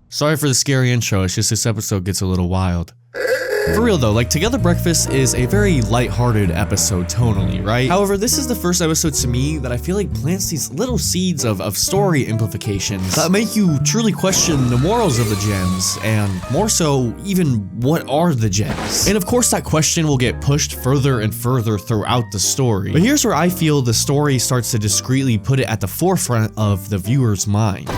Sorry for the scary intro, it's just this episode gets a little wild. For real though, like Together Breakfast is a very lighthearted episode tonally, right? However, this is the first episode to me that I feel like plants these little seeds of story implications that make you truly question the morals of the gems, and more so, even what are the gems? And of course that question will get pushed further and further throughout the story. But here's where I feel the story starts to discreetly put it at the forefront of the viewer's mind.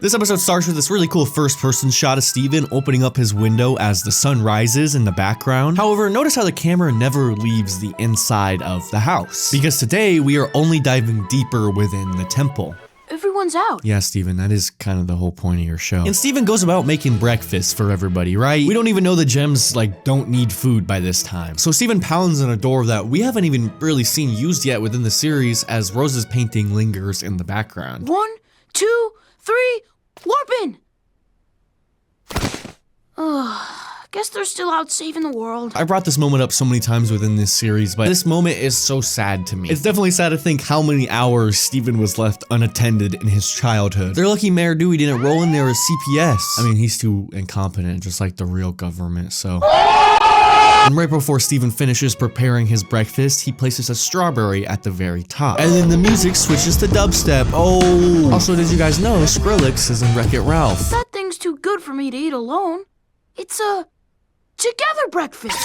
This episode starts with this really cool first-person shot of Steven opening up his window as the sun rises in the background. However, notice how the camera never leaves the inside of the house, because today we are only diving deeper within the temple. Everyone's out. Yeah, Steven, that is kind of the whole point of your show. And Steven goes about making breakfast for everybody, right? We don't even know the gems, like, don't need food by this time. So Steven pounds on a door that we haven't even really seen used yet within the series as Rose's painting lingers in the background. 1, 2, 3, warp in! Guess they're still out saving the world. I brought this moment up so many times within this series, but this moment is so sad to me. It's definitely sad to think how many hours Steven was left unattended in his childhood. They're lucky Mayor Dewey didn't roll in there as CPS. I mean, he's too incompetent, just like the real government, so. And right before Steven finishes preparing his breakfast, he places a strawberry at the very top. And then the music switches to dubstep. Oh! Also, did you guys know Skrillex is in Wreck-It Ralph? That thing's too good for me to eat alone. It's a together breakfast.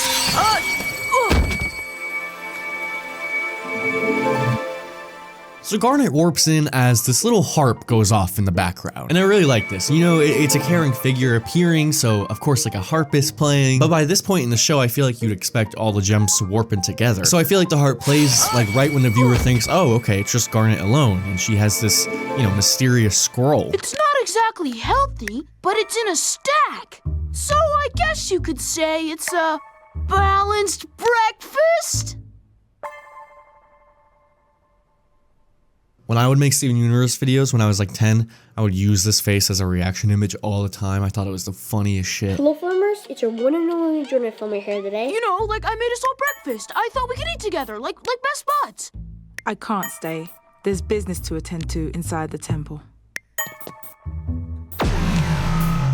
So Garnet warps in as this little harp goes off in the background. And I really like this. You know, it's a caring figure appearing, so of course like a harp is playing. But by this point in the show, I feel like you'd expect all the gems to warp in together. So I feel like the harp plays like right when the viewer thinks, oh, okay, it's just Garnet alone. And she has this, you know, mysterious scroll. It's not exactly healthy, but it's in a stack. So I guess you could say it's a balanced breakfast? When I would make Steven Universe videos when I was like 10, I would use this face as a reaction image all the time. I thought it was the funniest shit. Hello farmers, it's your one and only Jordan from my hair today. You know, like I made us all breakfast. I thought we could eat together, like best buds. I can't stay. There's business to attend to inside the temple.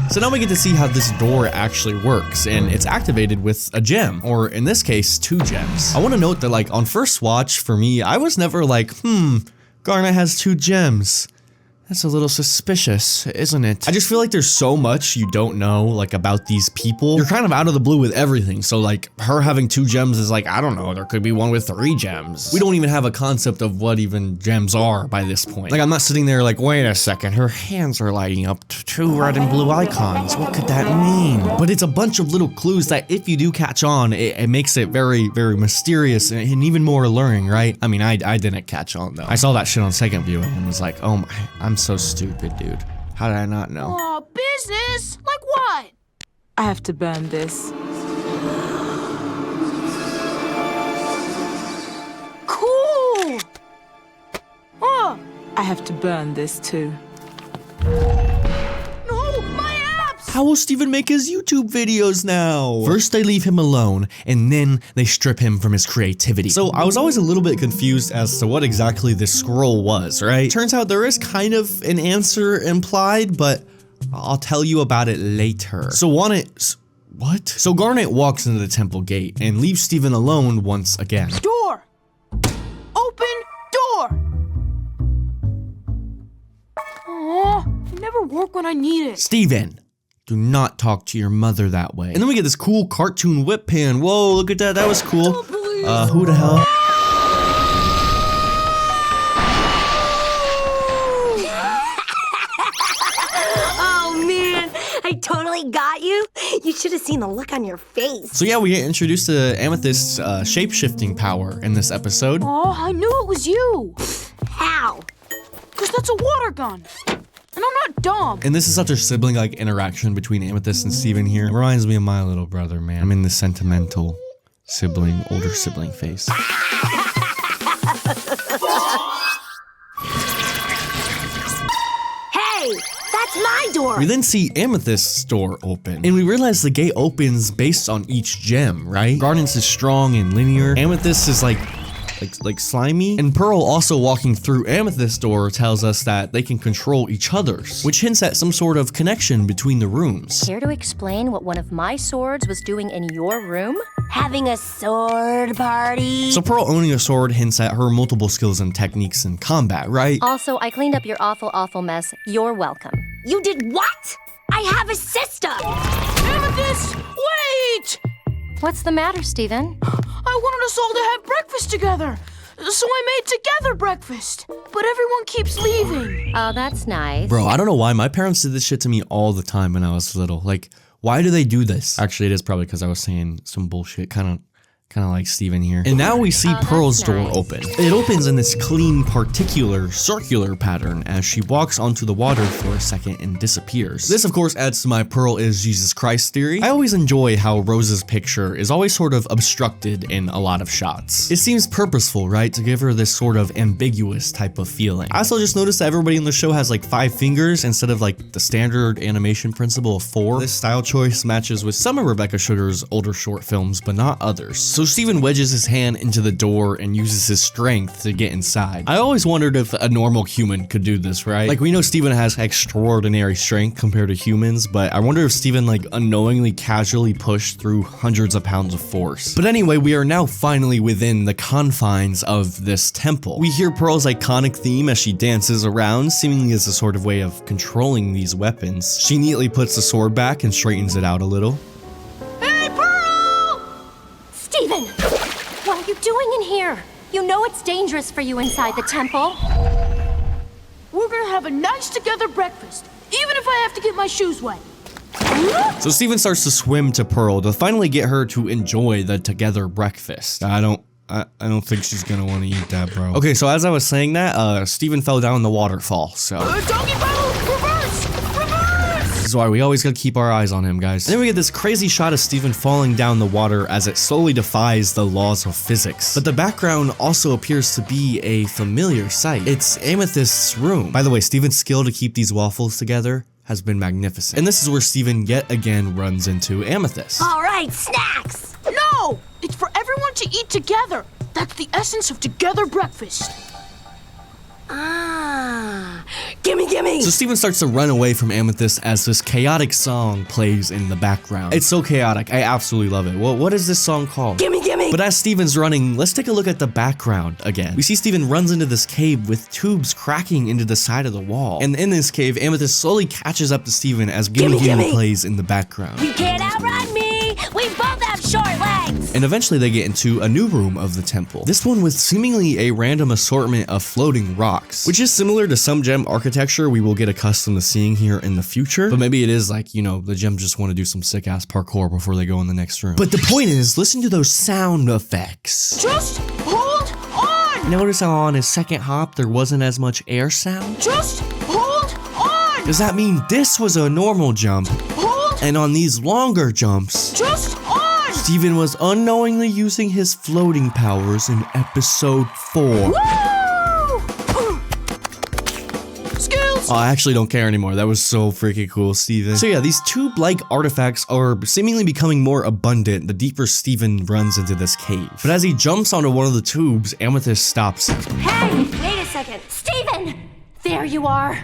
So now we get to see how this door actually works, and it's activated with a gem, or in this case, 2 gems. I want to note that like on first watch, for me, I was never like, Garnet has 2 gems. That's a little suspicious, isn't it? I just feel like there's so much you don't know, like, about these people. You're kind of out of the blue with everything, so, like, her having 2 gems is like, I don't know, there could be one with 3 gems. We don't even have a concept of what even gems are by this point. Like, I'm not sitting there like, wait a second, her hands are lighting up to 2 red and blue icons. What could that mean? But it's a bunch of little clues that if you do catch on, it makes it very, very mysterious and even more alluring, right? I mean, I didn't catch on, though. I saw that shit on second viewing and was like, oh my, I'm so stupid, dude. How did I not know? Aw, business? Like what? I have to burn this. Cool! I have to burn this too. No, my apps! How will Steven make his YouTube videos now? First they leave him alone, and then they strip him from his creativity. So I was always a little bit confused as to what exactly this scroll was, right? Turns out there is kind of an answer implied, but I'll tell you about it later. So what? So Garnet walks into the temple gate and leaves Steven alone once again. Door! Open door! Aw, it never worked when I need it. Steven! Do not talk to your mother that way. And then we get this cool cartoon whip pan. Whoa, look at that. That was cool. Who the hell? Oh man, I totally got you. You should have seen the look on your face. So yeah, we get introduced to Amethyst's shape-shifting power in this episode. Aw, I knew it was you. How? Because that's a water gun. And I'm not dumb. And this is such a sibling-like interaction between Amethyst and Steven here. It reminds me of my little brother, man. I'm in the sentimental sibling, older sibling phase. Hey, that's my door. We then see Amethyst's door open, and we realize the gate opens based on each gem, right? Garnet's is strong and linear. Amethyst is like slimy. And Pearl also walking through Amethyst's door tells us that they can control each other's, which hints at some sort of connection between the rooms. Care to explain what one of my swords was doing in your room? Having a sword party. So Pearl owning a sword hints at her multiple skills and techniques in combat, right? Also, I cleaned up your awful mess. You're welcome. You did what? I have a sister. Amethyst, wait! What's the matter, Steven? I wanted us all to have breakfast together, so I made together breakfast. But everyone keeps leaving. Oh, that's nice. Bro, I don't know why. My parents did this shit to me all the time when I was little. Like, why do they do this? Actually, it is probably because I was saying some bullshit, kind of like Steven here. And now we see Pearl's door open. It opens in this clean, particular, circular pattern as she walks onto the water for a second and disappears. This, of course, adds to my Pearl is Jesus Christ theory. I always enjoy how Rose's picture is always sort of obstructed in a lot of shots. It seems purposeful, right? To give her this sort of ambiguous type of feeling. I also just noticed that everybody in the show has like 5 fingers instead of like the standard animation principle of 4. This style choice matches with some of Rebecca Sugar's older short films, but not others. So Steven wedges his hand into the door and uses his strength to get inside. I always wondered if a normal human could do this, right? Like, we know Steven has extraordinary strength compared to humans, but I wonder if Steven like unknowingly casually pushed through hundreds of pounds of force. But anyway, we are now finally within the confines of this temple. We hear Pearl's iconic theme as she dances around, seemingly as a sort of way of controlling these weapons. She neatly puts the sword back and straightens it out a little. Steven! What are you doing in here? You know it's dangerous for you inside the temple. We're gonna have a nice together breakfast, even if I have to get my shoes wet. So Steven starts to swim to Pearl to finally get her to enjoy the together breakfast. I don't think she's gonna want to eat that, bro. Okay, so as I was saying that, Steven fell down the waterfall, so. Doggy paddle, reverse! Reverse! This is why we always gotta keep our eyes on him, guys. And then we get this crazy shot of Steven falling down the water as it slowly defies the laws of physics. But the background also appears to be a familiar sight. It's Amethyst's room. By the way, Steven's skill to keep these waffles together has been magnificent. And this is where Steven yet again runs into Amethyst. All right, snacks. No! It's for everyone to eat together. That's the essence of together breakfast. Ah, gimme. So Steven starts to run away from Amethyst as this chaotic song plays in the background. It's so chaotic, I absolutely love it. Well, what is this song called? Gimme. But as Steven's running, let's take a look at the background again. We see Steven runs into this cave with tubes cracking into the side of the wall. And in this cave, Amethyst slowly catches up to Steven as Gimme plays in the background. You can't outrun me. We both have short legs. And eventually they get into a new room of the temple. This one with seemingly a random assortment of floating rocks, which is similar to some gem architecture we will get accustomed to seeing here in the future. But maybe it is like, you know, the gems just want to do some sick ass parkour before they go in the next room. But the point is, listen to those sound effects. Just hold on! Notice how on his second hop there wasn't as much air sound? Just hold on! Does that mean this was a normal jump? Hold! And on these longer jumps, Just on! Steven was unknowingly using his floating powers in episode 4. Woo! Skills! Oh, I actually don't care anymore. That was so freaking cool, Steven. So yeah, these tube-like artifacts are seemingly becoming more abundant the deeper Steven runs into this cave. But as he jumps onto one of the tubes, Amethyst stops him. Hey, wait a second. Steven! There you are.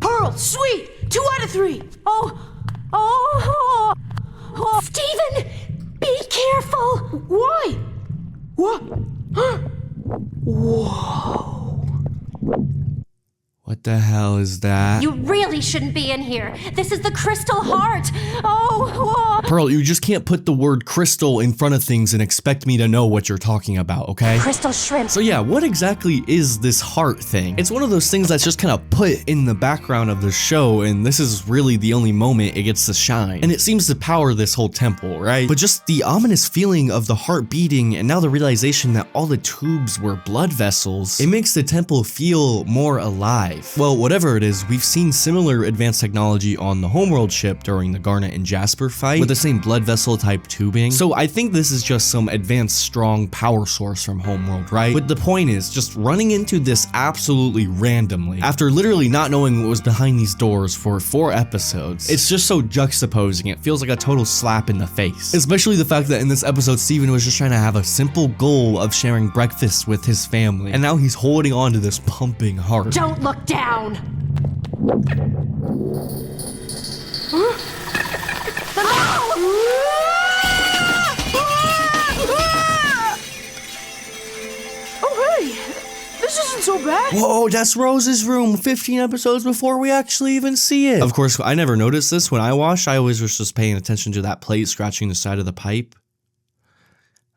Pearl, sweet! 2 out of 3! Oh. Steven! Be careful! Why? What? Whoa. What the hell is that? You really shouldn't be in here. This is the Crystal Heart. Pearl, you just can't put the word crystal in front of things and expect me to know what you're talking about, okay? Crystal shrimp. So yeah, what exactly is this heart thing? It's one of those things that's just kind of put in the background of the show, and this is really the only moment it gets to shine. And it seems to power this whole temple, right? But just the ominous feeling of the heart beating and now the realization that all the tubes were blood vessels, it makes the temple feel more alive. Well, whatever it is, we've seen similar advanced technology on the Homeworld ship during the Garnet and Jasper fight, with the same blood vessel type tubing. So I think this is just some advanced strong power source from Homeworld, right? But the point is, just running into this absolutely randomly, after literally not knowing what was behind these doors for 4 episodes, it's just so juxtaposing. It feels like a total slap in the face. Especially the fact that in this episode, Steven was just trying to have a simple goal of sharing breakfast with his family, and now he's holding on to this pumping heart. Don't look down! Oh, hey! This isn't so bad. Whoa, that's Rose's room 15 episodes before we actually even see it. Of course, I never noticed this when I watched. I always was just paying attention to that plate scratching the side of the pipe.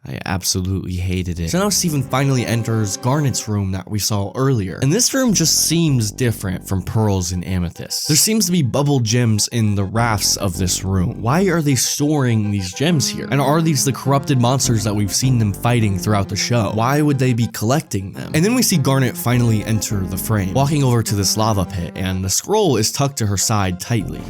I absolutely hated it. So now Steven finally enters Garnet's room that we saw earlier. And this room just seems different from Pearl's and Amethyst. There seems to be bubble gems in the rafts of this room. Why are they storing these gems here? And are these the corrupted monsters that we've seen them fighting throughout the show? Why would they be collecting them? And then we see Garnet finally enter the frame, walking over to this lava pit, and the scroll is tucked to her side tightly.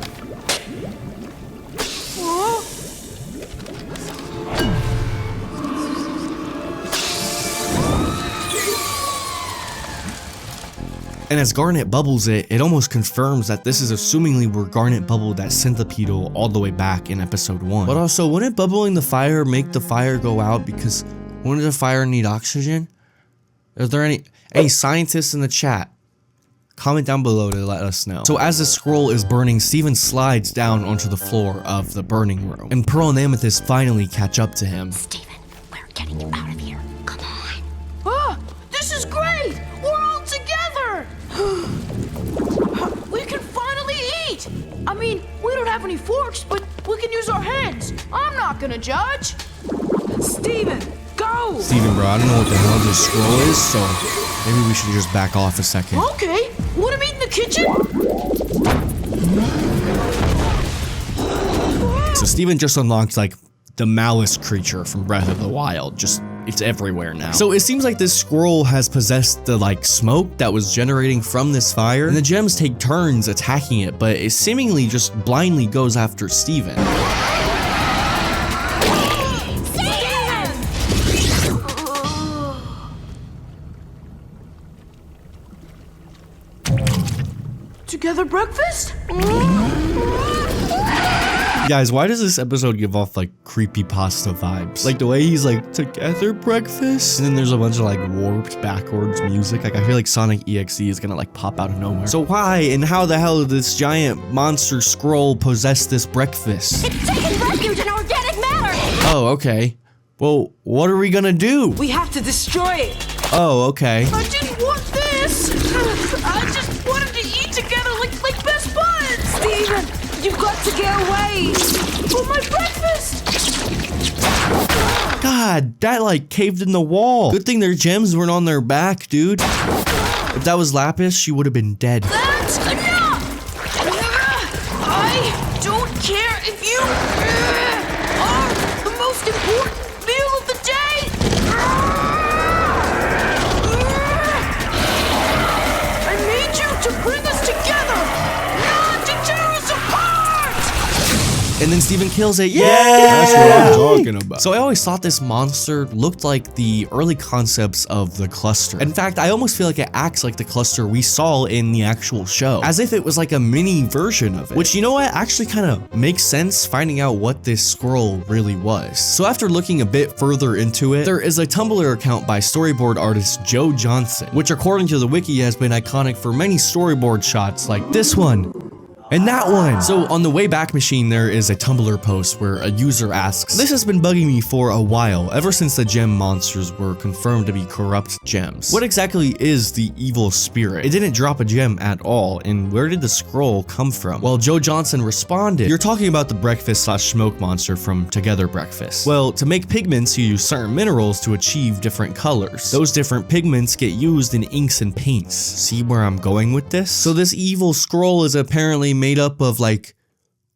And as Garnet bubbles it, it almost confirms that this is assumingly where Garnet bubbled that centipedal all the way back in episode 1. But also, wouldn't bubbling the fire make the fire go out, because wouldn't the fire need oxygen? Are there any scientists in the chat? Comment down below to let us know. So as the scroll is burning, Steven slides down onto the floor of the burning room, and Pearl and Amethyst finally catch up to him. Steven, we're getting you out of here. Come on. Ah, this is great! We're all together! We can finally eat! I mean, we don't have any forks, but we can use our hands. I'm not gonna judge. Steven, go! Steven, bro, I don't know what the hell this scroll is, so maybe we should just back off a second. Okay, wanna meet in the kitchen? So Steven just unlocked, like, the malice creature from Breath of the Wild. Just, it's everywhere now. So it seems like this scroll has possessed the, like, smoke that was generating from this fire, and the gems take turns attacking it, but it seemingly just blindly goes after Steven. Together breakfast? Guys, why does this episode give off like creepypasta vibes? Like the way he's like, together breakfast? And then there's a bunch of like warped backwards music. Like I feel like Sonic EXE is gonna like pop out of nowhere. So why and how the hell did this giant monster scroll possess this breakfast? It's taking refuge in organic matter! Oh, okay. Well, what are we gonna do? We have to destroy it. Oh, okay. I didn't want this! I just wanted to eat together like best buds! Steven, you've got to get away. For my breakfast! God, that like caved in the wall. Good thing their gems weren't on their back, dude. If that was Lapis, she would have been dead. That's enough! I don't care if you are the most important meal of the day! I made you to bring us together, not to tear us apart! And then Steven kills it. Yeah, that's what I'm talking about. So I always thought this monster looked like the early concepts of the cluster. In fact, I almost feel like it acts like the cluster we saw in the actual show, as if it was like a mini version of it. Which, you know what, actually kind of makes sense finding out what this scroll really was. So after looking a bit further into it, there is a Tumblr account by storyboard artist Joe Johnson, which according to the wiki has been iconic for many storyboard shots like this one. And that one! So on the Wayback Machine, there is a Tumblr post where a user asks, "This has been bugging me for a while, ever since the gem monsters were confirmed to be corrupt gems. What exactly is the evil spirit? It didn't drop a gem at all, and where did the scroll come from?" Well, Joe Johnson responded, "You're talking about the breakfast/smoke monster from Together Breakfast. Well, to make pigments, you use certain minerals to achieve different colors. Those different pigments get used in inks and paints. See where I'm going with this? So this evil scroll is apparently made up of like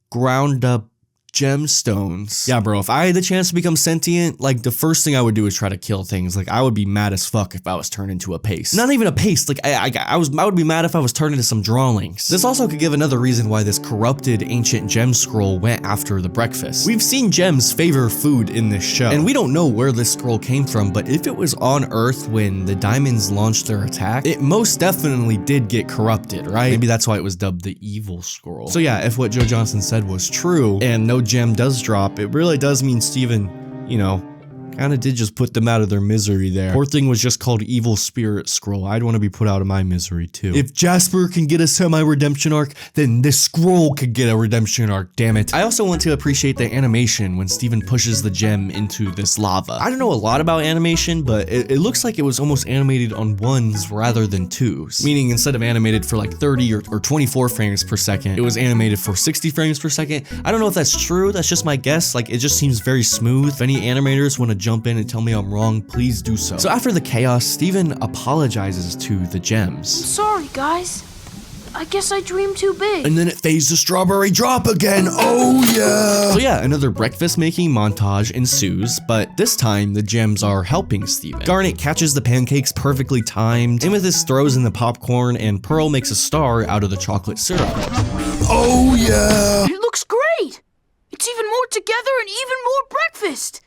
ground up gemstones. Yeah, bro, if I had the chance to become sentient, like the first thing I would do is try to kill things. Like I would be mad as fuck if I was turned into a paste. Not even a paste, like I would be mad if I was turned into some drawlings. This also could give another reason why this corrupted ancient gem scroll went after the breakfast. We've seen gems favor food in this show, and we don't know where this scroll came from, but if it was on Earth when the diamonds launched their attack, it most definitely did get corrupted, right? Maybe that's why it was dubbed the evil scroll. So yeah, if what Joe Johnson said was true, and no gem does drop, it really does mean Steven, you know, kind of did just put them out of their misery there. Poor thing was just called Evil Spirit Scroll. I'd want to be put out of my misery too. If Jasper can get a semi-redemption arc, then this scroll could get a redemption arc, damn it. I also want to appreciate the animation when Steven pushes the gem into this lava. I don't know a lot about animation, but it looks like it was almost animated on ones rather than twos. Meaning instead of animated for like 30 or 24 frames per second, it was animated for 60 frames per second. I don't know if that's true, that's just my guess. Like it just seems very smooth. If any animators want to jump in and tell me I'm wrong, please do so. So after the chaos, Steven apologizes to the gems. I'm sorry, guys. I guess I dreamed too big. And then it fades to strawberry drop again. Oh yeah. So yeah, another breakfast making montage ensues, but this time the gems are helping Steven. Garnet catches the pancakes perfectly timed. Amethyst throws in the popcorn, and Pearl makes a star out of the chocolate syrup. Oh yeah. It looks great. It's even more together and even more breakfast.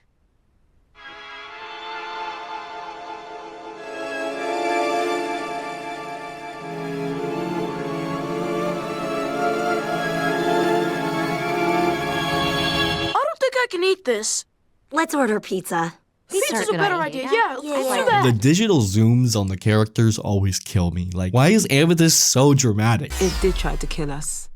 I can eat this. Let's order pizza. Pizza's a better idea. Yeah, let's do that. The digital zooms on the characters always kill me. Like, why is Amethyst so dramatic? It did try to kill us.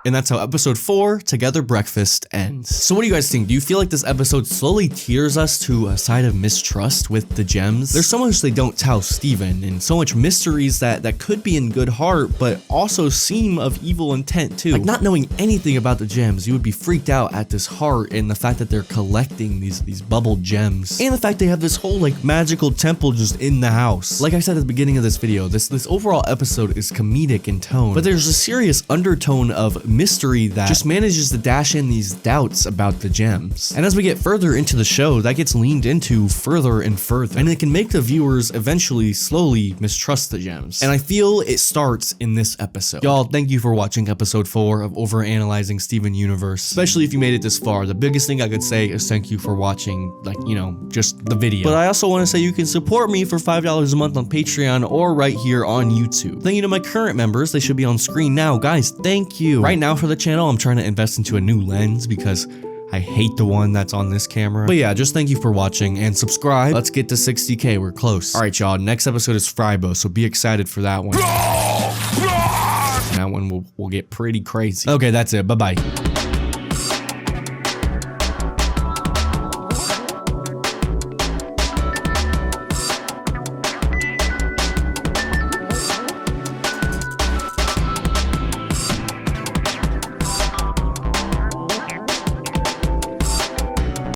And that's how episode 4, Together Breakfast, ends. So what do you guys think? Do you feel like this episode slowly tears us to a side of mistrust with the gems? There's so much they don't tell Steven, and so much mysteries that could be in good heart, but also seem of evil intent too. Like not knowing anything about the gems, you would be freaked out at this heart and the fact that they're collecting these bubbled gems. And the fact they have this whole like magical temple just in the house. Like I said at the beginning of this video, this overall episode is comedic in tone, but there's a serious undertone of mystery that just manages to dash in these doubts about the gems. And as we get further into the show, that gets leaned into further and further, and it can make the viewers eventually slowly mistrust the gems. And I feel it starts in this episode. Y'all, thank you for watching episode 4 of Overanalyzing Steven Universe, especially if you made it this far. The biggest thing I could say is thank you for watching, like, you know, just the video. But I also want to say you can support me for $5 a month on Patreon or right here on YouTube. Thank you to my current members. They should be on screen now. Guys, thank you. Right now for the channel, I'm trying to invest into a new lens because I hate the one that's on this camera. But yeah, just thank you for watching and subscribe. Let's get to 60K. We're close. All right, y'all. Next episode is Frybo, so be excited for that one. That one will get pretty crazy. Okay, that's it. Bye-bye.